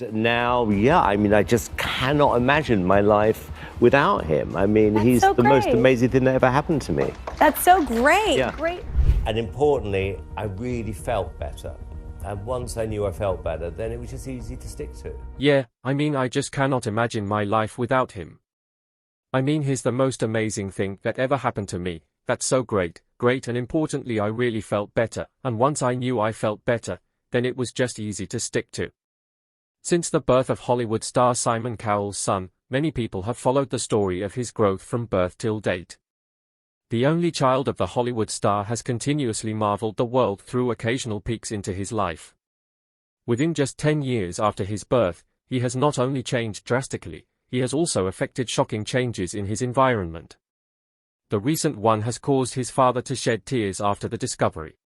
Now, yeah, I mean, I just cannot imagine my life without him. I mean, That's he's so the most great. amazing thing that ever happened to me. That's so great. Yeah. Great. And importantly, I really felt better. And once I knew I felt better, then it was just easy to stick to. Yeah, I mean, I just cannot imagine my life without him. I mean, he's the most amazing thing that ever happened to me. That's so great, and importantly, I really felt better, and once I knew I felt better, then it was just easy to stick to. Since the birth of Hollywood star Simon Cowell's son, many people have followed the story of his growth from birth till date. The only child of the Hollywood star has continuously marveled the world through occasional peeks into his life. Within just 10 years after his birth, he has not only changed drastically, he has also effected shocking changes in his environment. The recent one has caused his father to shed tears after the discovery.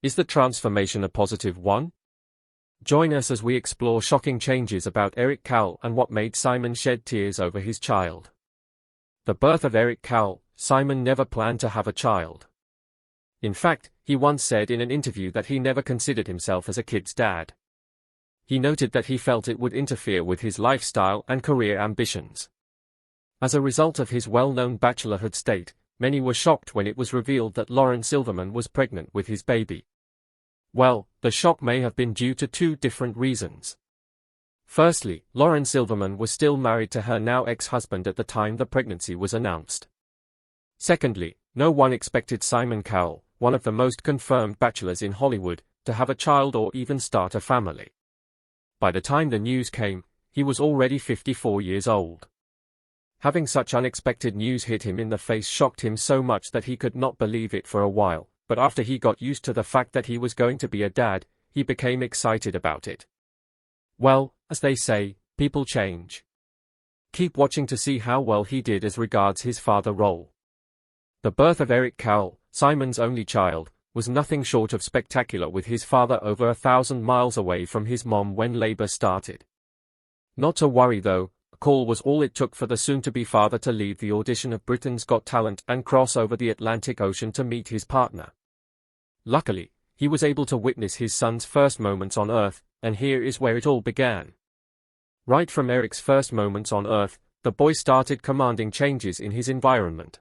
Is the transformation a positive one? Join us as we explore shocking changes about Eric Cowell and what made Simon shed tears over his child. The birth of Eric Cowell. Simon never planned to have a child. In fact, he once said in an interview that he never considered himself as a kid's dad. He noted that he felt it would interfere with his lifestyle and career ambitions. As a result of his well-known bachelorhood state, many were shocked when it was revealed that Lauren Silverman was pregnant with his baby. Well, the shock may have been due to two different reasons. Firstly, Lauren Silverman was still married to her now ex-husband at the time the pregnancy was announced. Secondly, no one expected Simon Cowell, one of the most confirmed bachelors in Hollywood, to have a child or even start a family. By the time the news came, he was already 54 years old. Having such unexpected news hit him in the face shocked him so much that he could not believe it for a while, but after he got used to the fact that he was going to be a dad, he became excited about it. Well, as they say, people change. Keep watching to see how well he did as regards his father role. The birth of Eric Cowell, Simon's only child, was nothing short of spectacular, with his father over 1,000 miles away from his mom when labor started. Not to worry though, a call was all it took for the soon-to-be father to leave the audition of Britain's Got Talent and cross over the Atlantic Ocean to meet his partner. Luckily, he was able to witness his son's first moments on Earth, and here is where it all began. Right from Eric's first moments on Earth, the boy started commanding changes in his environment.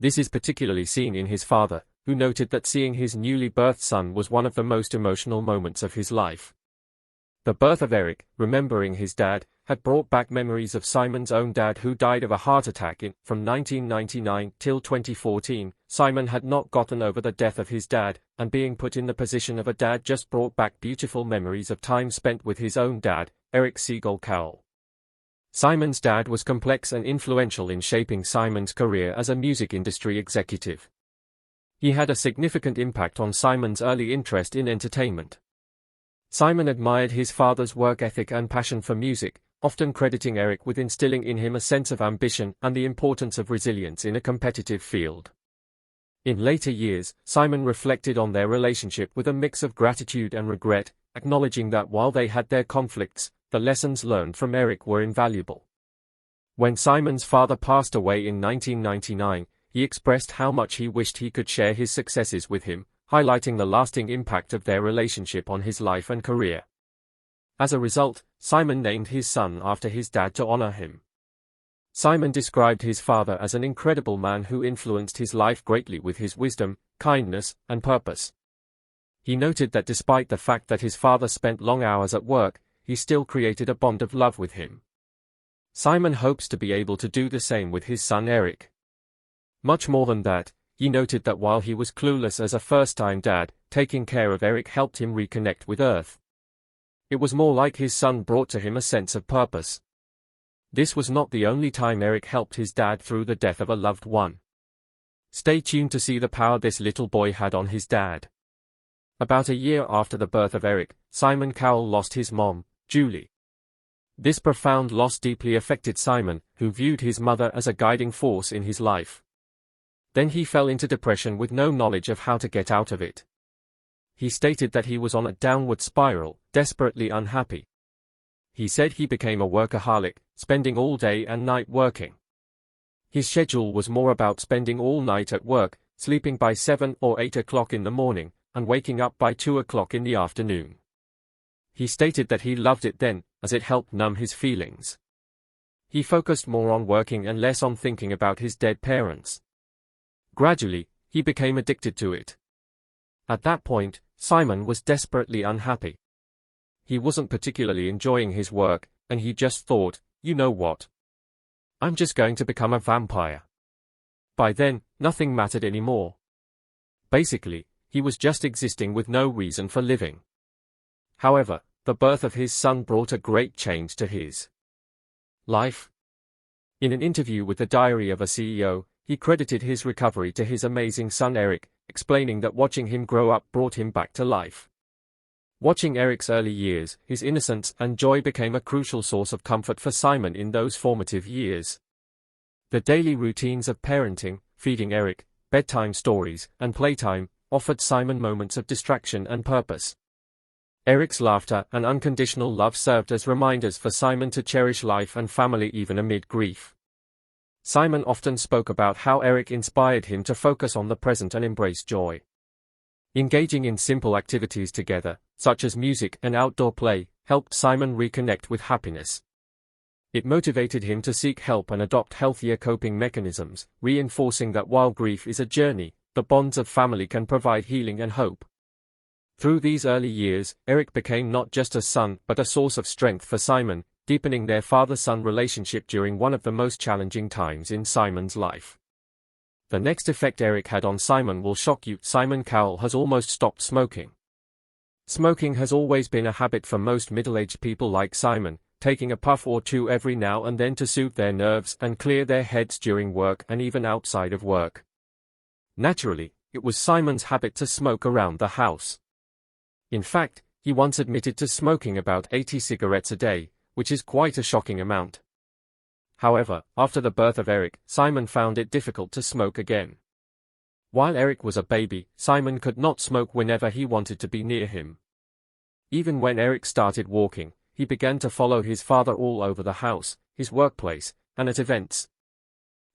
This is particularly seen in his father, who noted that seeing his newly birthed son was one of the most emotional moments of his life. The birth of Eric, remembering his dad, had brought back memories of Simon's own dad, who died of a heart attack from 1999 till 2014. Simon had not gotten over the death of his dad, and being put in the position of a dad just brought back beautiful memories of time spent with his own dad, Eric Seagull Cowell. Simon's dad was complex and influential in shaping Simon's career as a music industry executive. He had a significant impact on Simon's early interest in entertainment. Simon admired his father's work ethic and passion for music, often crediting Eric with instilling in him a sense of ambition and the importance of resilience in a competitive field. In later years, Simon reflected on their relationship with a mix of gratitude and regret, acknowledging that while they had their conflicts, the lessons learned from Eric were invaluable. When Simon's father passed away in 1999, he expressed how much he wished he could share his successes with him, highlighting the lasting impact of their relationship on his life and career. As a result, Simon named his son after his dad to honor him. Simon described his father as an incredible man who influenced his life greatly with his wisdom, kindness, and purpose. He noted that despite the fact that his father spent long hours at work, he still created a bond of love with him. Simon hopes to be able to do the same with his son Eric. Much more than that, he noted that while he was clueless as a first-time dad, taking care of Eric helped him reconnect with Earth. It was more like his son brought to him a sense of purpose. This was not the only time Eric helped his dad through the death of a loved one. Stay tuned to see the power this little boy had on his dad. About a year after the birth of Eric, Simon Cowell lost his mom, Julie. This profound loss deeply affected Simon, who viewed his mother as a guiding force in his life. Then he fell into depression with no knowledge of how to get out of it. He stated that he was on a downward spiral, desperately unhappy. He said he became a workaholic, spending all day and night working. His schedule was more about spending all night at work, sleeping by 7 or 8 o'clock in the morning, and waking up by 2 o'clock in the afternoon. He stated that he loved it then, as it helped numb his feelings. He focused more on working and less on thinking about his dead parents. Gradually, he became addicted to it. At that point, Simon was desperately unhappy. He wasn't particularly enjoying his work, and he just thought, you know what? I'm just going to become a vampire. By then, nothing mattered anymore. Basically, he was just existing with no reason for living. However, the birth of his son brought a great change to his life. In an interview with the Diary of a CEO, he credited his recovery to his amazing son Eric, explaining that watching him grow up brought him back to life. Watching Eric's early years, his innocence and joy became a crucial source of comfort for Simon in those formative years. The daily routines of parenting, feeding Eric, bedtime stories, and playtime offered Simon moments of distraction and purpose. Eric's laughter and unconditional love served as reminders for Simon to cherish life and family even amid grief. Simon often spoke about how Eric inspired him to focus on the present and embrace joy. Engaging in simple activities together, such as music and outdoor play, helped Simon reconnect with happiness. It motivated him to seek help and adopt healthier coping mechanisms, reinforcing that while grief is a journey, the bonds of family can provide healing and hope. Through these early years, Eric became not just a son but a source of strength for Simon, deepening their father-son relationship during one of the most challenging times in Simon's life. The next effect Eric had on Simon will shock you. Simon Cowell has almost stopped smoking. Smoking has always been a habit for most middle-aged people like Simon, taking a puff or two every now and then to soothe their nerves and clear their heads during work and even outside of work. Naturally, it was Simon's habit to smoke around the house. In fact, he once admitted to smoking about 80 cigarettes a day, which is quite a shocking amount. However, after the birth of Eric, Simon found it difficult to smoke again. While Eric was a baby, Simon could not smoke whenever he wanted to be near him. Even when Eric started walking, he began to follow his father all over the house, his workplace, and at events.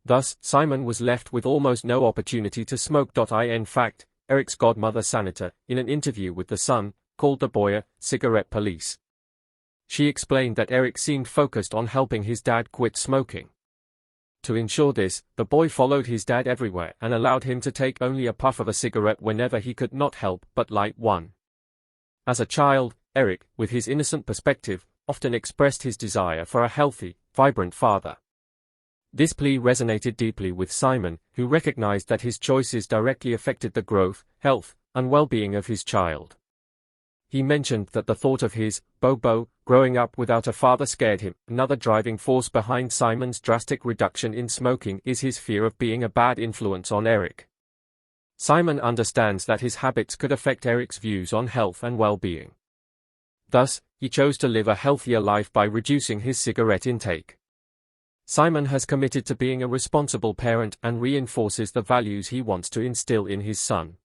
Thus, Simon was left with almost no opportunity to smoke. In fact, Eric's godmother Sanita, in an interview with The Sun, called the boy a cigarette police. She explained that Eric seemed focused on helping his dad quit smoking. To ensure this, the boy followed his dad everywhere and allowed him to take only a puff of a cigarette whenever he could not help but light one. As a child, Eric, with his innocent perspective, often expressed his desire for a healthy, vibrant father. This plea resonated deeply with Simon, who recognized that his choices directly affected the growth, health, and well-being of his child. He mentioned that the thought of his Bobo growing up without a father scared him. Another driving force behind Simon's drastic reduction in smoking is his fear of being a bad influence on Eric. Simon understands that his habits could affect Eric's views on health and well-being. Thus, he chose to live a healthier life by reducing his cigarette intake. Simon has committed to being a responsible parent and reinforces the values he wants to instill in his son.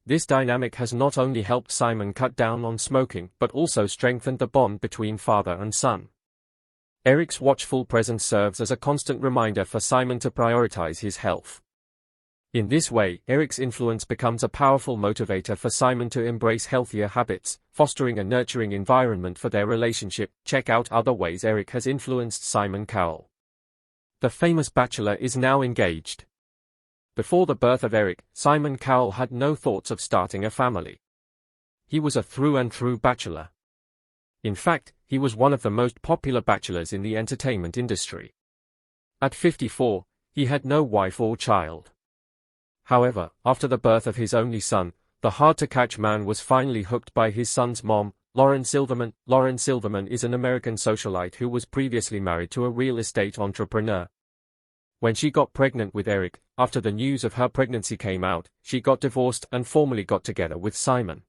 This dynamic has not only helped Simon cut down on smoking but also strengthened the bond between father and son. Eric's watchful presence serves as a constant reminder for Simon to prioritize his health. In this way, Eric's influence becomes a powerful motivator for Simon to embrace healthier habits, fostering a nurturing environment for their relationship. Check out other ways Eric has influenced Simon Cowell. The famous bachelor is now engaged. Before the birth of Eric, Simon Cowell had no thoughts of starting a family. He was a through-and-through bachelor. In fact, he was one of the most popular bachelors in the entertainment industry. At 54, he had no wife or child. However, after the birth of his only son, the hard-to-catch man was finally hooked by his son's mom, Lauren Silverman. Lauren Silverman is an American socialite who was previously married to a real estate entrepreneur. When she got pregnant with Eric, after the news of her pregnancy came out, she got divorced and formally got together with Simon.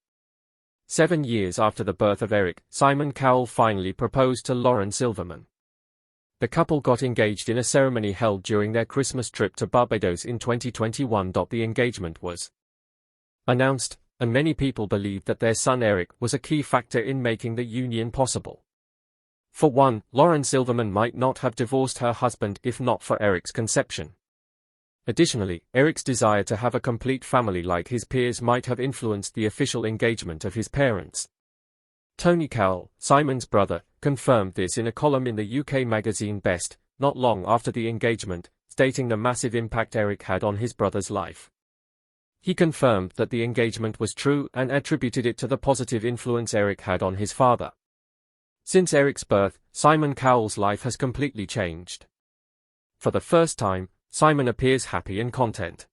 7 years after the birth of Eric, Simon Cowell finally proposed to Lauren Silverman. The couple got engaged in a ceremony held during their Christmas trip to Barbados in 2021. The engagement was announced, and many people believed that their son Eric was a key factor in making the union possible. For one, Lauren Silverman might not have divorced her husband if not for Eric's conception. Additionally, Eric's desire to have a complete family like his peers might have influenced the official engagement of his parents. Tony Cowell, Simon's brother, confirmed this in a column in the UK magazine Best, not long after the engagement, stating the massive impact Eric had on his brother's life. He confirmed that the engagement was true and attributed it to the positive influence Eric had on his father. Since Eric's birth, Simon Cowell's life has completely changed. For the first time, Simon appears happy and content.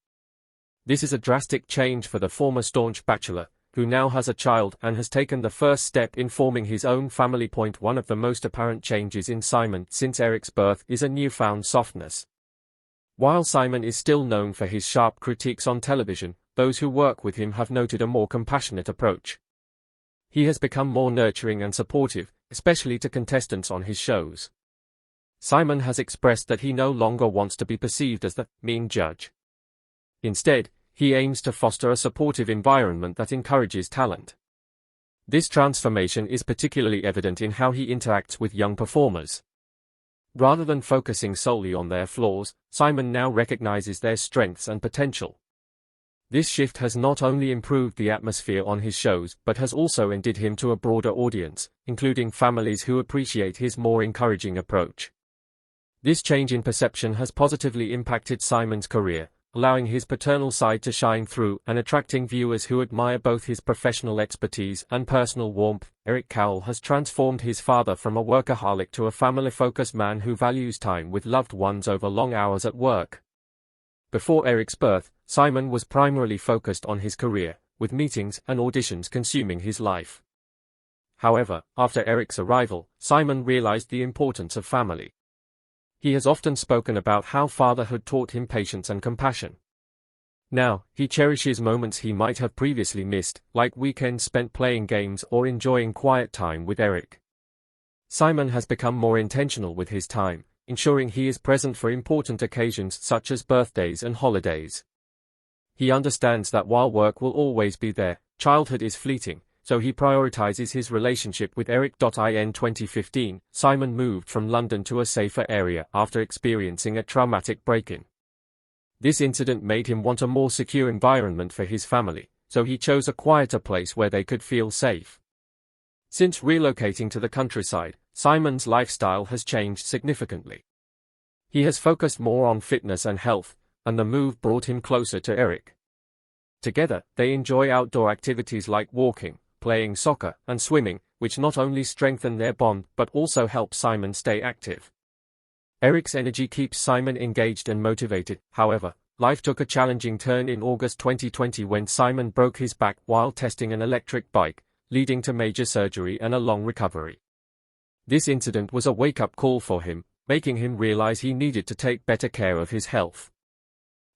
This is a drastic change for the former staunch bachelor, who now has a child and has taken the first step in forming his own family. One of the most apparent changes in Simon since Eric's birth is a newfound softness. While Simon is still known for his sharp critiques on television, those who work with him have noted a more compassionate approach. He has become more nurturing and supportive, especially to contestants on his shows. Simon has expressed that he no longer wants to be perceived as the mean judge. Instead, he aims to foster a supportive environment that encourages talent. This transformation is particularly evident in how he interacts with young performers. Rather than focusing solely on their flaws, Simon now recognizes their strengths and potential. This shift has not only improved the atmosphere on his shows but has also endeared him to a broader audience, including families who appreciate his more encouraging approach. This change in perception has positively impacted Simon's career, allowing his paternal side to shine through and attracting viewers who admire both his professional expertise and personal warmth. Eric Cowell has transformed his father from a workaholic to a family-focused man who values time with loved ones over long hours at work. Before Eric's birth, Simon was primarily focused on his career, with meetings and auditions consuming his life. However, after Eric's arrival, Simon realized the importance of family. He has often spoken about how fatherhood taught him patience and compassion. Now, he cherishes moments he might have previously missed, like weekends spent playing games or enjoying quiet time with Eric. Simon has become more intentional with his time, ensuring he is present for important occasions such as birthdays and holidays. He understands that while work will always be there, childhood is fleeting, so he prioritizes his relationship with Eric. In 2015, Simon moved from London to a safer area after experiencing a traumatic break-in. This incident made him want a more secure environment for his family, so he chose a quieter place where they could feel safe. Since relocating to the countryside, Simon's lifestyle has changed significantly. He has focused more on fitness and health, and the move brought him closer to Eric. Together, they enjoy outdoor activities like walking, playing soccer, and swimming, which not only strengthen their bond but also help Simon stay active. Eric's energy keeps Simon engaged and motivated. However, life took a challenging turn in August 2020 when Simon broke his back while testing an electric bike, leading to major surgery and a long recovery. This incident was a wake-up call for him, making him realize he needed to take better care of his health.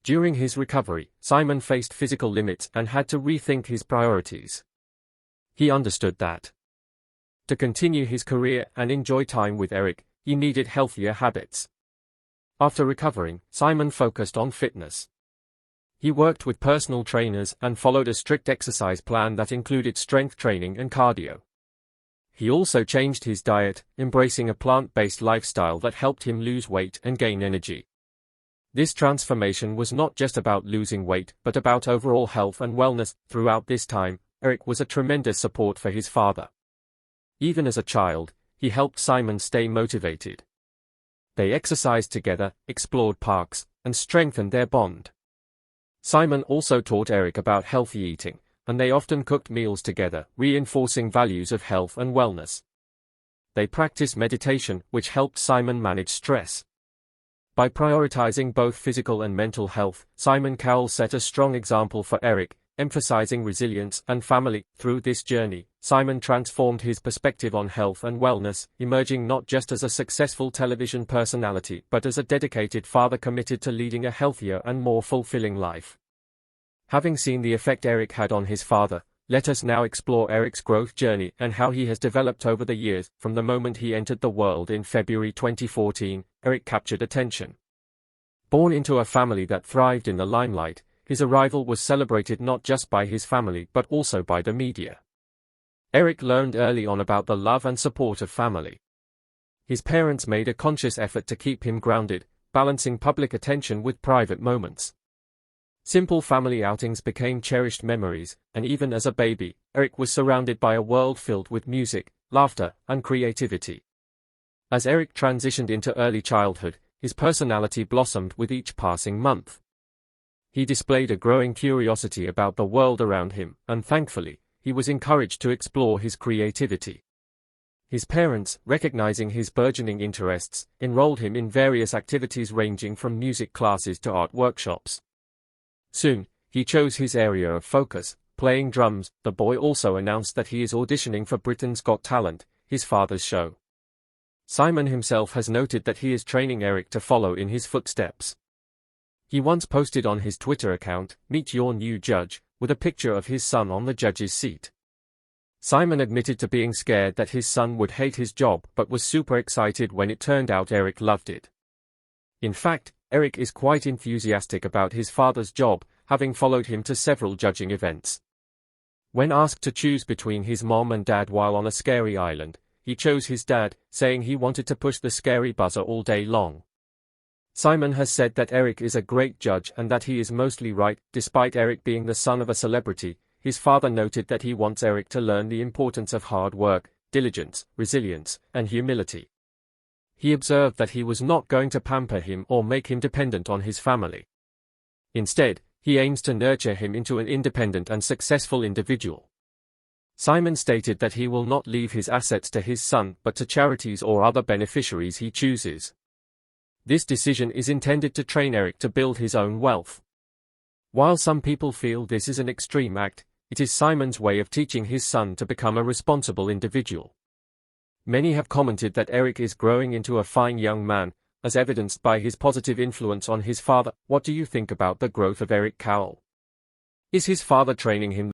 During his recovery, Simon faced physical limits and had to rethink his priorities. He understood that to continue his career and enjoy time with Eric, he needed healthier habits. After recovering, Simon focused on fitness. He worked with personal trainers and followed a strict exercise plan that included strength training and cardio. He also changed his diet, embracing a plant-based lifestyle that helped him lose weight and gain energy. This transformation was not just about losing weight but about overall health and wellness. Throughout this time, Eric was a tremendous support for his father. Even as a child, he helped Simon stay motivated. They exercised together, explored parks, and strengthened their bond. Simon also taught Eric about healthy eating, and they often cooked meals together, reinforcing values of health and wellness. They practiced meditation, which helped Simon manage stress. By prioritizing both physical and mental health, Simon Cowell set a strong example for Eric, emphasizing resilience and family. Through this journey, Simon transformed his perspective on health and wellness, emerging not just as a successful television personality but as a dedicated father committed to leading a healthier and more fulfilling life. Having seen the effect Eric had on his father, let us now explore Eric's growth journey and how he has developed over the years. From the moment he entered the world in February 2014, Eric captured attention. Born into a family that thrived in the limelight, his arrival was celebrated not just by his family but also by the media. Eric learned early on about the love and support of family. His parents made a conscious effort to keep him grounded, balancing public attention with private moments. Simple family outings became cherished memories, and even as a baby, Eric was surrounded by a world filled with music, laughter, and creativity. As Eric transitioned into early childhood, his personality blossomed with each passing month. He displayed a growing curiosity about the world around him, and thankfully, he was encouraged to explore his creativity. His parents, recognizing his burgeoning interests, enrolled him in various activities ranging from music classes to art workshops. Soon, he chose his area of focus, playing drums. The boy also announced that he is auditioning for Britain's Got Talent, his father's show. Simon himself has noted that he is training Eric to follow in his footsteps. He once posted on his Twitter account, "Meet your new judge," with a picture of his son on the judge's seat. Simon admitted to being scared that his son would hate his job but was super excited when it turned out Eric loved it. In fact, Eric is quite enthusiastic about his father's job, having followed him to several judging events. When asked to choose between his mom and dad while on a scary island, he chose his dad, saying he wanted to push the scary buzzer all day long. Simon has said that Eric is a great judge and that he is mostly right. Despite Eric being the son of a celebrity, his father noted that he wants Eric to learn the importance of hard work, diligence, resilience, and humility. He observed that he was not going to pamper him or make him dependent on his family. Instead, he aims to nurture him into an independent and successful individual. Simon stated that he will not leave his assets to his son but to charities or other beneficiaries he chooses. This decision is intended to train Eric to build his own wealth. While some people feel this is an extreme act, it is Simon's way of teaching his son to become a responsible individual. Many have commented that Eric is growing into a fine young man, as evidenced by his positive influence on his father. What do you think about the growth of Eric Cowell? Is his father training him